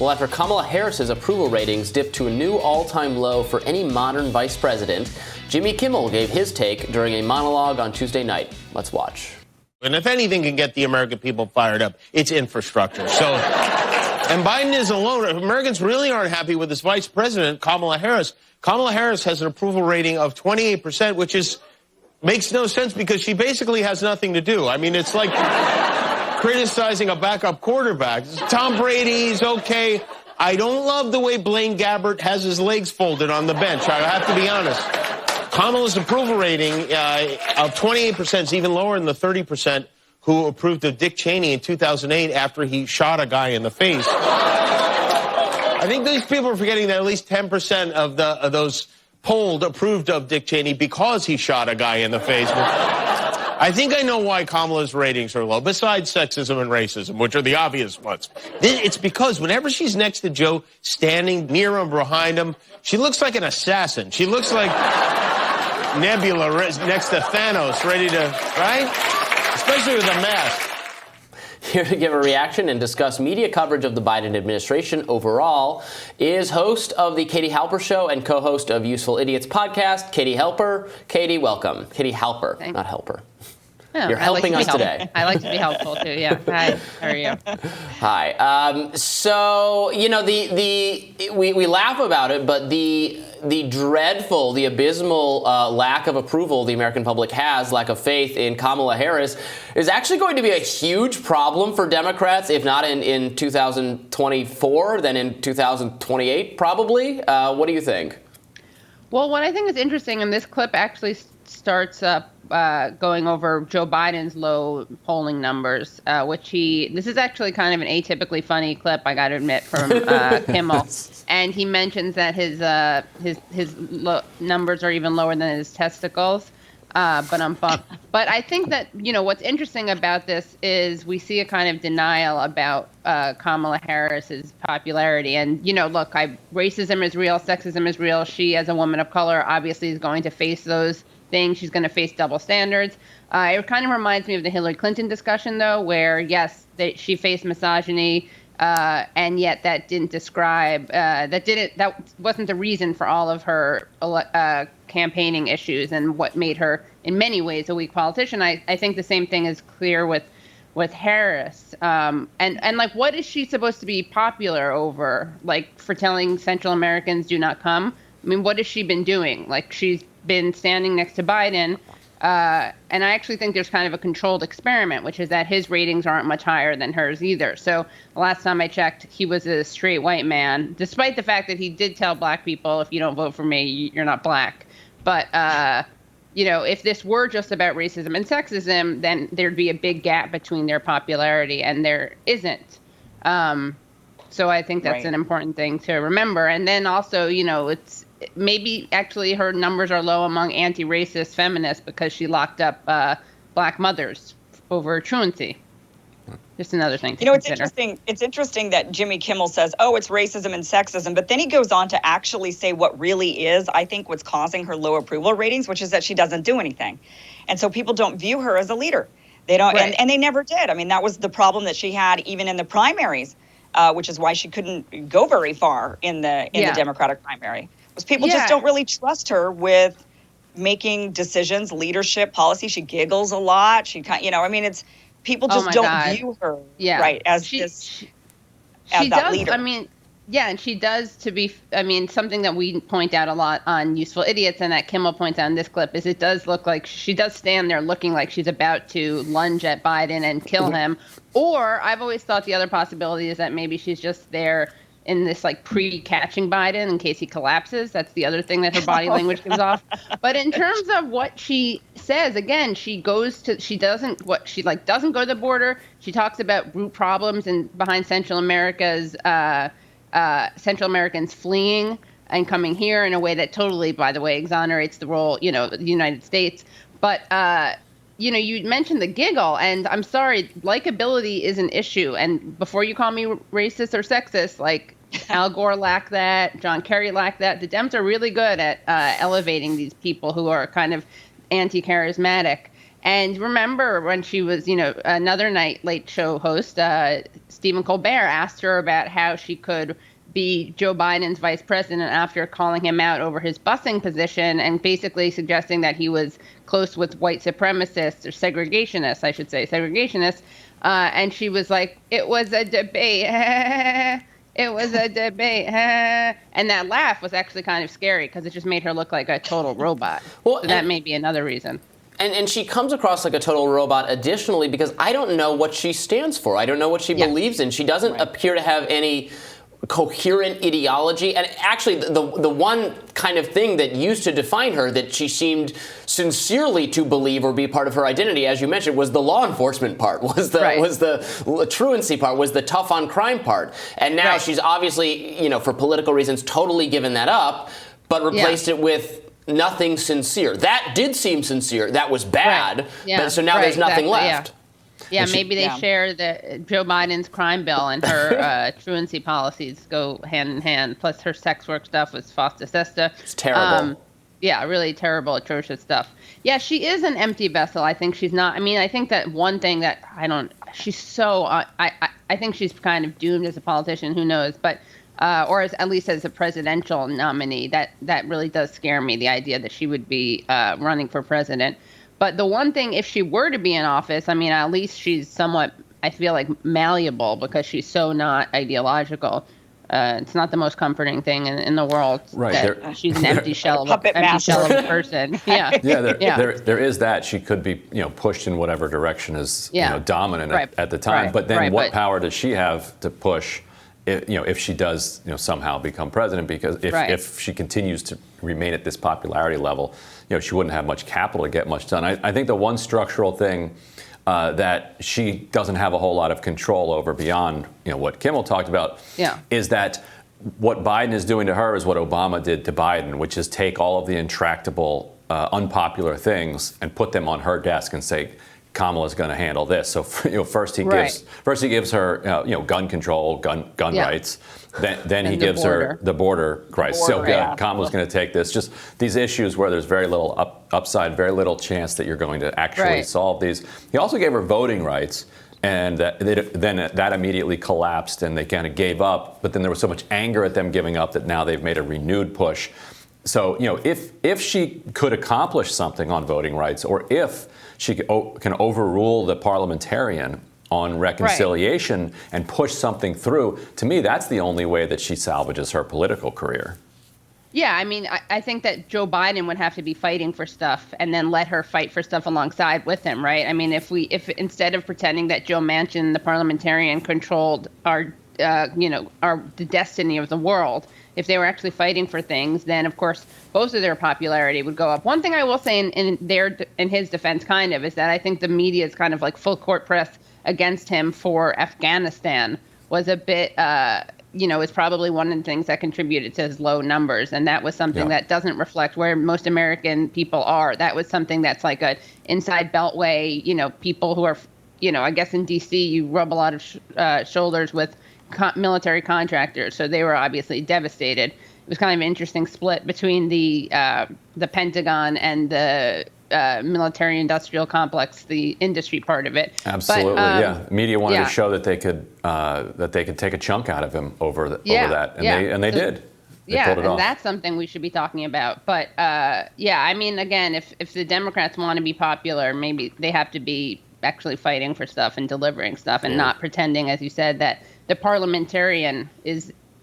Well, after Kamala Harris's approval ratings dipped to a new all-time low for any modern vice president, Jimmy Kimmel gave his take during a monologue on Tuesday night. Let's watch. And if anything can get the American people fired up, it's infrastructure. So, and Biden is alone. Americans really aren't happy with this vice president, Kamala Harris. Kamala Harris has an approval rating of 28%, which makes no sense because she basically has nothing to do. I mean, it's like criticizing a backup quarterback. Tom Brady's okay. I don't love the way Blaine Gabbert has his legs folded on the bench. I have to be honest. Kamala's approval rating of 28% is even lower than the 30% who approved of Dick Cheney in 2008 after he shot a guy in the face. I think these people are forgetting that at least 10% of those polled approved of Dick Cheney because he shot a guy in the face. I think I know why Kamala's ratings are low, besides sexism and racism, which are the obvious ones. It's because whenever she's next to Joe, standing near him, behind him, she looks like an assassin. She looks like Nebula next to Thanos, ready to, right? Especially with a mask. Here to give a reaction and discuss media coverage of the Biden administration overall is host of the Katie Halper Show and co-host of Useful Idiots podcast, Katie Halper. Katie, welcome. Katie Halper, not Helper. Oh, You're helping us today. I like to be helpful too. Yeah. Hi. How are you? Hi. So you know we laugh about it, but the dreadful, the abysmal lack of approval the American public has, lack of faith in Kamala Harris, is actually going to be a huge problem for Democrats, if not in 2024, then in 2028 probably. What do you think? Well, what I think is interesting, and this clip actually starts up going over Joe Biden's low polling numbers, this is actually kind of an atypically funny clip, I got to admit, from Kimmel. And he mentions that his numbers are even lower than his testicles. But I think that, what's interesting about this is we see a kind of denial about Kamala Harris's popularity. And, look, racism is real, sexism is real. She, as a woman of color, obviously is going to face those things. She's going to face double standards. It kind of reminds me of the Hillary Clinton discussion, though, where, yes, she faced misogyny, and yet that didn't that wasn't the reason for all of her campaigning issues and what made her, in many ways, a weak politician. I think the same thing is clear with Harris. And like, what is she supposed to be popular over? Like, for telling Central Americans do not come? I mean, what has she been doing? Like, she's been standing next to Biden. And I actually think there's kind of a controlled experiment, which is that his ratings aren't much higher than hers either. So the last time I checked, he was a straight white man, despite the fact that he did tell black people, if you don't vote for me, you're not black. But, if this were just about racism and sexism, then there'd be a big gap between their popularity, and there isn't. So I think that's an important thing to remember. And then also, it's maybe actually her numbers are low among anti-racist feminists because she locked up black mothers over truancy. Just another thing to consider. It's interesting that Jimmy Kimmel says, oh, it's racism and sexism, but then he goes on to actually say what really is, I think, what's causing her low approval ratings, which is that she doesn't do anything. And so people don't view her as a leader. They don't, and they never did. I mean, that was the problem that she had even in the primaries, which is why she couldn't go very far in the Democratic primary. Was people just don't really trust her with making decisions, leadership, policy. She giggles a lot. She it's people just don't view her as that leader. I mean, and she does something that we point out a lot on Useful Idiots and that Kimmel points out in this clip is it does look like she does stand there looking like she's about to lunge at Biden and kill him. Or I've always thought the other possibility is that maybe she's just there in this like pre-catching Biden in case he collapses. That's the other thing that her body language gives off. But in terms of what she says, again, she doesn't go to the border. She talks about root problems and behind Central Americans fleeing and coming here in a way that totally, by the way, exonerates the role, the United States. But you mentioned the giggle, and I'm sorry, likability is an issue. And before you call me racist or sexist, like Al Gore lacked that, John Kerry lacked that. The Dems are really good at elevating these people who are kind of anti-charismatic. And remember when she was, another night late show host, Stephen Colbert asked her about how she could be Joe Biden's vice president after calling him out over his busing position and basically suggesting that he was close with white supremacists or segregationists, I should say, segregationists. And she was like, it was a debate. It was a debate. And that laugh was actually kind of scary because it just made her look like a total robot. Well, so that may be another reason. And she comes across like a total robot additionally because I don't know what she stands for. I don't know what she believes in. She doesn't appear to have any coherent ideology. And actually, the one kind of thing that used to define her that she seemed sincerely to believe or be part of her identity, as you mentioned, was the law enforcement part, was the truancy part, was the tough on crime part. And now she's obviously, for political reasons, totally given that up, but replaced it with nothing sincere. That did seem sincere. That was bad. But so now there's nothing left. Yeah, maybe they share Joe Biden's crime bill and her truancy policies go hand in hand. Plus her sex work stuff was fosta sesta. It's terrible. Really terrible, atrocious stuff. Yeah, she is an empty vessel. I think she's not. I mean, I think that one thing that she's so, I think she's kind of doomed as a politician. Who knows? But or at least as a presidential nominee, that really does scare me, the idea that she would be running for president. But the one thing, if she were to be in office, I mean, at least she's somewhat, I feel like, malleable because she's so not ideological. It's not the most comforting thing in the world. Right. She's an empty shell of a person. There is that. She could be, pushed in whatever direction is, dominant at the time. But then what power does she have to push? If she does, somehow become president, because if she continues to remain at this popularity level, she wouldn't have much capital to get much done. I think the one structural thing that she doesn't have a whole lot of control over beyond, what Kimmel talked about, is that what Biden is doing to her is what Obama did to Biden, which is take all of the intractable, unpopular things and put them on her desk and say, Kamala's going to handle this. So, first he gives her, gun control, gun rights. Then he gives her the border rights. So Kamala's going to take this. Just these issues where there's very little upside, very little chance that you're going to actually solve these. He also gave her voting rights. And then that immediately collapsed, and they kind of gave up. But then there was so much anger at them giving up that now they've made a renewed push. So, if she could accomplish something on voting rights, or if she can overrule the parliamentarian on reconciliation and push something through, to me, that's the only way that she salvages her political career. Yeah, I mean, I think that Joe Biden would have to be fighting for stuff and then let her fight for stuff alongside with him, right? I mean, if instead of pretending that Joe Manchin, the parliamentarian, controlled the destiny of the world, if they were actually fighting for things, then of course both of their popularity would go up. One thing I will say in his defense, kind of, is that I think the media is kind of like full court press against him for Afghanistan was a bit, is probably one of the things that contributed to his low numbers, and that was something that doesn't reflect where most American people are. That was something that's like a inside beltway. People who are, I guess in D.C. you rub a lot of shoulders with military contractors, so they were obviously devastated. It was kind of an interesting split between the Pentagon and the military-industrial complex, the industry part of it. Absolutely, but, Media wanted to show that they could take a chunk out of him over that, and they did. They pulled it off. That's something we should be talking about. But I mean, again, if the Democrats want to be popular, maybe they have to be actually fighting for stuff and delivering stuff, and not pretending, as you said, that the parliamentarian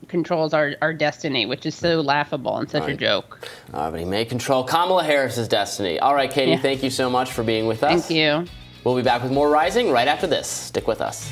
controls our destiny, which is so laughable and such a joke. But he may control Kamala Harris's destiny. All right, Katie, thank you so much for being with us. Thank you. We'll be back with more Rising right after this. Stick with us.